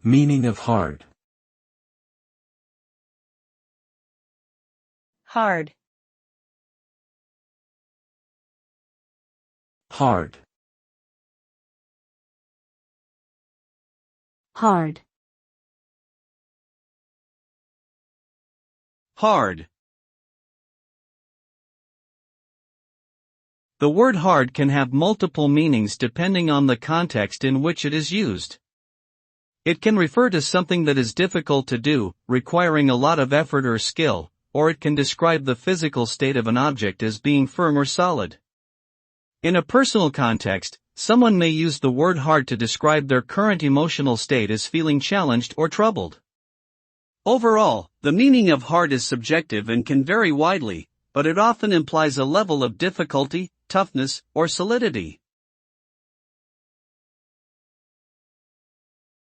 Meaning of hard. Hard. Hard. Hard. Hard. The word hard can have multiple meanings depending on the context in which it is used. It can refer to something that is difficult to do, requiring a lot of effort or skill, or it can describe the physical state of an object as being firm or solid. In a personal context, someone may use the word hard to describe their current emotional state as feeling challenged or troubled. Overall, the meaning of hard is subjective and can vary widely, but it often implies a level of difficulty, toughness, or solidity.